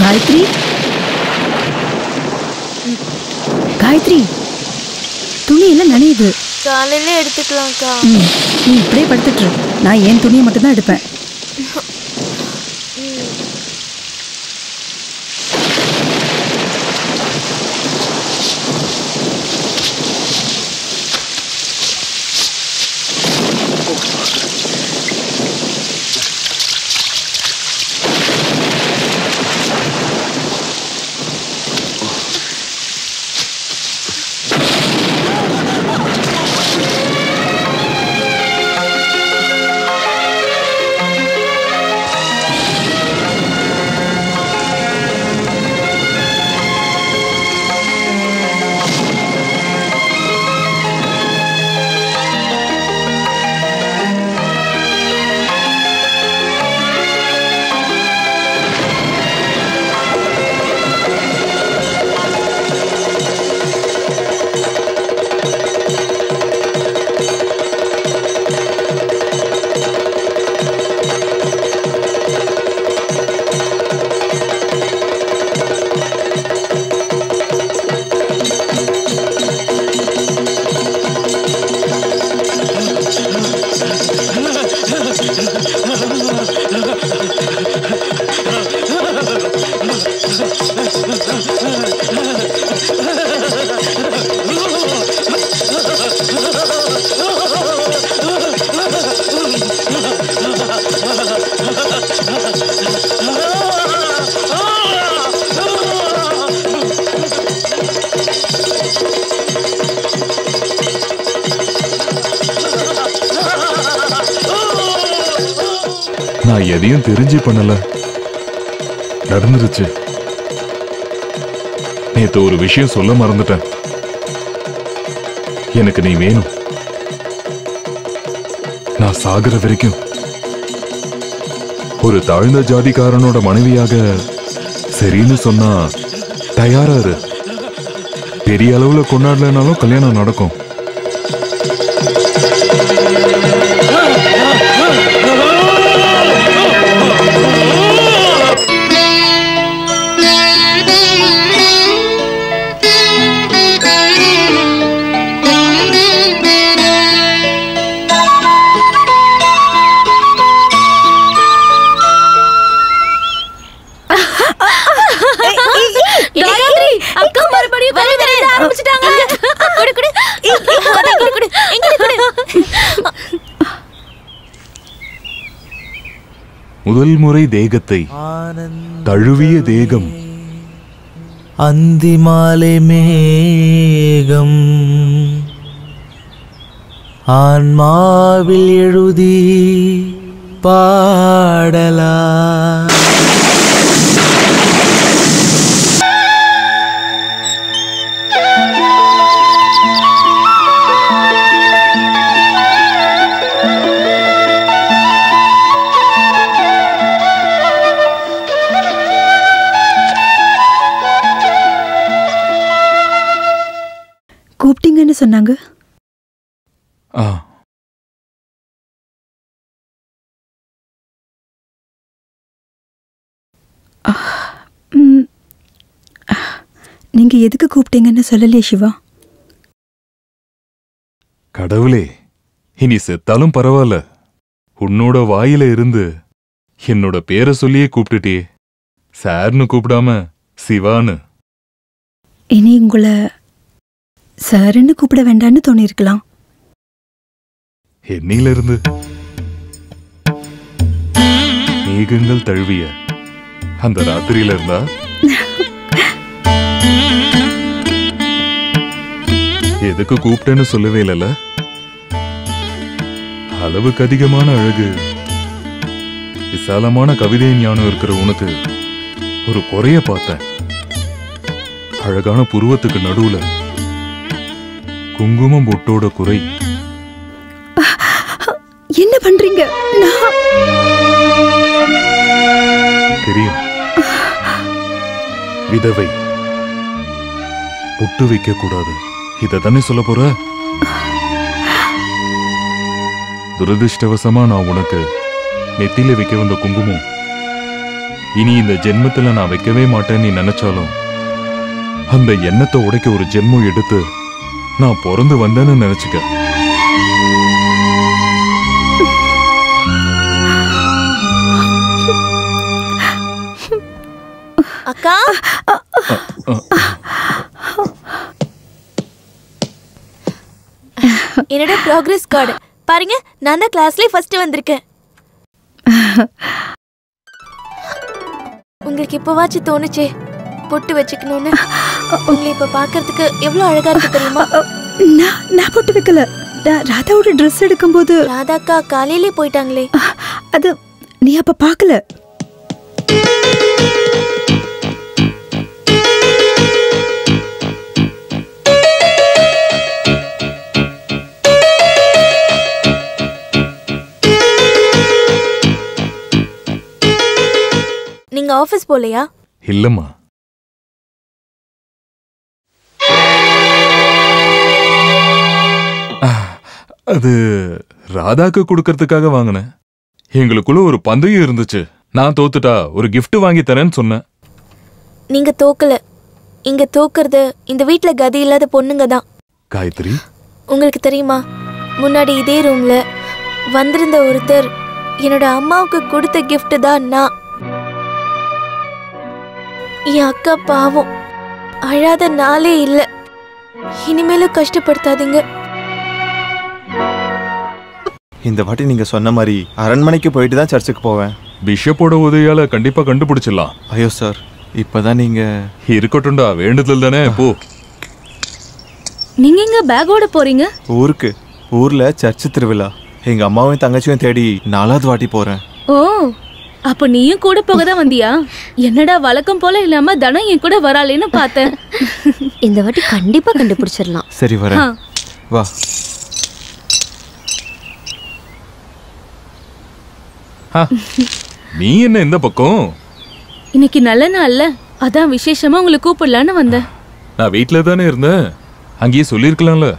காயத்ரி, காயத்ரி, துணி எல்லாம் நனையுது. காலையில எடுத்துக்கலாம்க்கா. நீ இப்படியே படுத்துட்டு நான் என் துணியை மட்டும் தான் எடுப்பேன். நான் எதையும் தெரிஞ்சு பண்ணல, நடந்துருச்சு. நேத்து ஒரு விஷயம் சொல்ல மறந்துட்டேன். எனக்கு நீ வேணும். நான் சாகுற வரைக்கும் ஒரு தாழ்ந்த ஜாதிக்காரனோட மனைவியாக சரின்னு சொன்னா தயாரா இரு. பெரிய அளவுல கொண்டாடலனாலும் கல்யாணம் நடக்கும். முதல் முறை தேகத்தை தழுவிய தேகம் அந்திமாலை மேகம் ஆன்மாவில் எழுதி பாடலா. கூப்பிட்டீங்கன்னு சொன்னாங்க. நீங்க எதுக்கு கூப்பிட்டீங்கன்னு சொல்லலையே சிவா? கடவுளே, இனி செத்தாலும் பரவாயில்ல, உன்னோட வாயில இருந்து என்னோட பேரை சொல்லியே கூப்பிட்டுட்டே. சார்னு கூப்பிடாம சிவான்னு. இனி உங்களை சாருன்னு கூப்பிட வேண்டான்னு தோணிருக்கலாம். என்னையில இருந்து மேகங்கள் தழுவிய அந்த ராத்திரியில இருந்தா எதுக்கு கூப்பிட்டேன்னு சொல்லவே இல்லல. அளவுக்கு அதிகமான அழகு, விசாலமான கவிதை ஞானம் இருக்கிற உனக்கு ஒரு குறைய பார்த்தேன். அழகான புருவத்துக்கு நடுவுல குங்குமம் பொட்டோட குறை. என்ன பண்றீங்க? தெரியும், விதவை பொட்டு வைக்க கூடாது, இததானே சொல்ல போற? துரதிருஷ்டவசமா நான் உனக்கு நெத்தியில வைக்க வந்த குங்குமம் இனி இந்த ஜென்மத்துல நான் வைக்கவே மாட்டேன்னு நீ நினைச்சாலும் அந்த எண்ணத்தை உடைக்க ஒரு ஜென்மம் எடுத்து நான் பிறந்து வந்தேன்னு நினைச்சுக்க. அக்கா என்னோட ப்ராக்ரஸ் கார்டு பாருங்க, நான் தான் கிளாஸ்லயே ஃபர்ஸ்ட் வந்திருக்கேன். உங்களுக்கு இப்பவாச்சும் தோணுச்சே பொட்டு வச்சுக்கணும்னு? உங்களை இப்ப பாக்குறதுக்கு எவ்வளவு அழகா இருக்கு தெரியுமா? நான் பொட்டு வைக்கல. ராதாவோட ட்ரெஸ் எடுக்கும்போது. ராதாக்கா காலையிலே போயிட்டாங்களே. அது நீ அப்ப பாக்கல. நீங்க ஆபீஸ் போலையா? இல்லம்மா, அது ராதாக்கு கொடுக்கறதுக்காக வாங்கினேன். எங்களுக்குள்ள ஒரு பந்தயம் இருந்துச்சு. நான் தோத்துட்டா ஒரு gift வாங்கி தரேன்னு சொன்னேன். நீங்க தோக்கல. இங்க தோக்குறது இந்த வீட்ல கதி இல்லாத பொண்ணுங்க தான். காயத்ரி, உங்களுக்கு தெரியுமா, முன்னாடி இதே ரூம்ல வந்திருந்த ஒருத்தர் என்னோட அம்மாவுக்கு கொடுத்த gift தான் நான். என் அக்கா பாவம், அழாத நாளே இல்ல. இனிமேலும் கஷ்டப்படுத்தாதீங்க. இந்த வாட்டி நீங்க சொன்ன மாதிரி அரண்மனைக்கு போயிட்டு தான் சர்ச்சுக்கு போவேன். பிஷப்போட உதவியால கண்டிப்பா கண்டுபிடிச்சிடலாம். ஐயோ சார், இப்பதான் நீங்க. இருக்கட்டும்டா, வேண்டுதல் தானே. போ. நீங்க எங்க பேக்கோட போறீங்க? ஊருக்கு. ஊர்ல சர்ச்சு திருவிழா. எங்க அம்மாவையும் தங்கச்சியும் தேடி 4வது வாட்டி போறேன். ஓ, அப்ப நீயும் கூட போக தான் வந்தியா? என்னடா வழக்கம் போல இல்லாம தனம் என் கூட வராளேன்னு பார்த்தேன். இந்த வாட்டி கண்டிப்பா கண்டுபிடிச்சிடலாம். சரி வரேன். வா. நீ என்ன இந்த பக்கம்? இன்னைக்கு நல்ல நாள்ல, அதான் விசேஷமா உங்களை கூப்பிடலான்னு வந்தேன். நான் வீட்ல தானே இருந்தேன், அங்கேயே சொல்லிருக்கலாம்ல.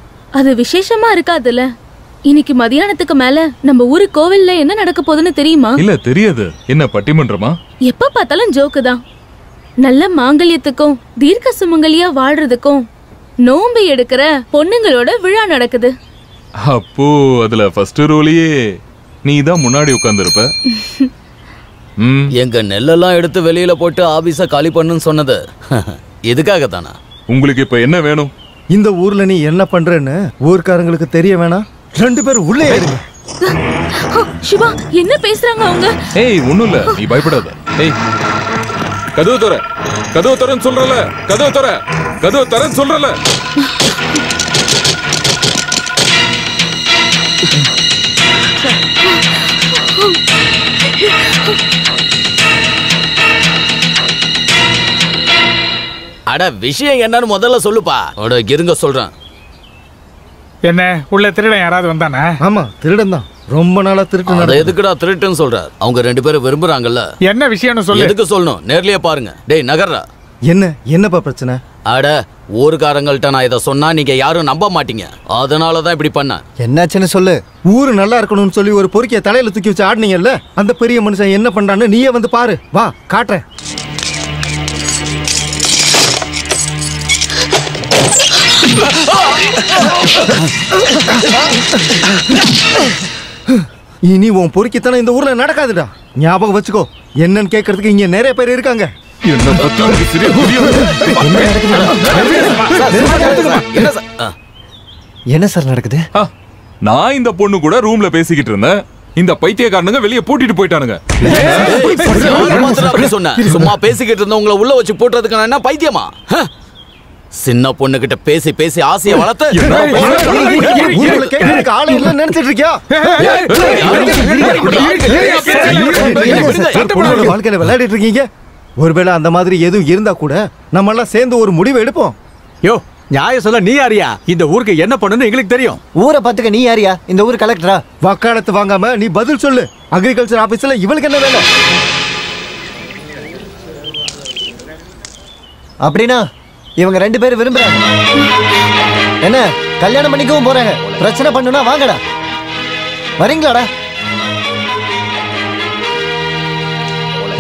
அது விசேஷமா இருக்காதுல்ல. இன்னைக்கு மதியானத்துக்கு மேல நம்ம ஊரு கோவில்ல என்ன நடக்க போகுதுன்னு தெரியுமா? இல்ல, தெரியாது. என்ன பட்டிமன்றமா? எப்ப பார்த்தாலும் ஜோக்கு தான். நல்ல மாங்கல்யத்துக்கும் தீர்க்க சுமங்கலியா வாழ்றதுக்கும் நோம்பு எடுக்கிற பொண்ணுங்களோட விழா நடக்குது. அப்போ அதுல ஃபர்ஸ்ட் ரோலையே நீ தான் முன்னாடி உட்கார்ந்திருப்ப. எங்க நெல்லெல்லாம் எடுத்து வெளியில போட்டு ஆபீஸ காலி பண்ணுன்னு சொன்னது இதுக்காக தானா? உங்களுக்கு இப்ப என்ன வேணும்? இந்த ஊர்ல நீ என்ன பண்றேன்னு ஊர்க்காரங்களுக்கு தெரிய வேணாம். 2 பேரும் உள்ளே ஏறுங்க. சிவா, என்ன பேசுறாங்க அவங்க? ஏய், ஒண்ணும் இல்ல, நீ பயப்படாத. ஏய், கதவு தர, கதவு தரன்னு சொல்றல, கதவு தர, கதவு தரன்னு சொல்றல. அட, விஷயம் என்னன்னு முதல்ல சொல்லுப்பா. அட, இருங்க சொல்றேன். என்ன உள்ள திருடன் யாராவது வந்தானே? ஆமா, திருடன் தான். ரொம்ப நாளா திருட்டு. அத எதுக்குடா திருட்டுன்னு சொல்றார்? அவங்க 2 பேரும் விரும்புறாங்கல்ல. என்ன விஷயம்னு சொல்லு. எதுக்கு சொல்லணும்? நேர்லயே பாருங்க. டேய் நகர்றா. என்னப்பா பிரச்சனை? அட, ஊர்க்காரங்கள்ட்ட நான் இதை சொன்னா நீங்க யாரும் நம்ப மாட்டீங்க. அதனாலதான் இப்படி பண்ண. என்னாச்சுன்னு சொல்லு. ஊரு நல்லா இருக்கணும்னு சொல்லி ஒரு பொறுக்கிய தலையில தூக்கி வச்சு ஆடினீங்கல்ல, அந்த பெரிய மனுஷன் என்ன பண்றான்னு நீயே வந்து பாரு. வா, காட்டுறேன். இனி உன் பொறுக்கித்தனம் இந்த ஊர்ல நடக்காதுடா. ஞாபகம் வச்சுக்கோ. என்னன்னு கேட்கறதுக்கு இங்க நிறைய பேர் இருக்காங்க. என்ன சார் நடக்குது? நான் இந்த பொண்ணு கூட ரூம்ல பேசிக்கிட்டு இருந்தேன். இந்த பைத்தியக்காரனுங்க வெளியே பூட்டிட்டு போயிட்டானுங்க. சும்மா பேசிக்கிட்டு இருந்த உங்களை உள்ள வச்சு போட்டுறதுக்கு நான் என்ன பைத்தியமா? சின்ன பொண்ணு கிட்ட பேசி பேசி ஆசையை வளர்த்து நினைச்சிட்டு இருக்கியா? வாழ்க்கையில விளையாடிட்டு இருக்கீங்க. ஒருவேளை அந்த மாதிரி எதுவும் இருந்தா கூட நம்ம எல்லாம் சேர்ந்து ஒரு முடிவு எடுப்போம். யோ, நியாயம் சொல்ல நீ யாரியா? இந்த ஊருக்கு என்ன பண்ணணும்னு எங்களுக்கு தெரியும். ஊரை பாத்துக்க நீ யாரியா? இந்த ஊர் கலெக்டரா? வக்காலத்து வாங்காம நீ பதில் சொல்லு. அக்ரிகல்ச்சர் ஆபீஸ்ல இவளுக்கு என்ன வேலை? அப்படின்னா இவங்க 2 பேரும் விரும்புறாங்க. என்ன கல்யாணம் பண்ணிக்கவும் போறாங்க. பிரச்சனை பண்ணுனா வாங்கடா. வரீங்களாடா?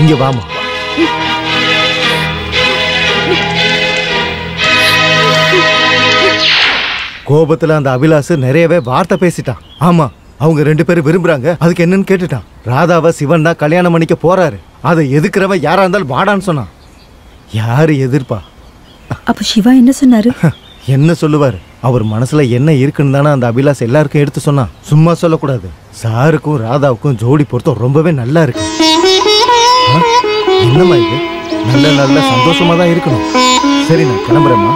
இங்க வாமா. கோபத்துல அந்த அபிலாஷ் நிறையவே வார்த்தை பேசிட்டான். ஆமா, அவங்க 2 பேரும் விரும்புறாங்க, அதுக்கு என்னன்னு கேட்டுட்டான். ராதாவை சிவன் தான் கல்யாணம் பண்ணிக்க போறாரு. அதை எதிர்க்கிறவன் யாரா இருந்தாலும் வாடான்னு சொன்னான். யாரு எதிர்ப்பா? அப்ப சிவா என்ன சொன்னாரு? என்ன சொல்லுவாரு? அவர் மனசுல என்ன இருக்குன்னு தானே அந்த அபிலாஷ் எல்லாருக்கும் எடுத்து சொன்னான். சும்மா சொல்லக்கூடாது. சாருக்கும் ராதாவுக்கும் ஜோடி பொருத்தம் ரொம்பவே நல்லா இருக்கு. என்னம்மா இது? நல்ல நல்ல சந்தோஷமா தான் இருக்கணும். சரி, நான் கிளம்புறேம்மா.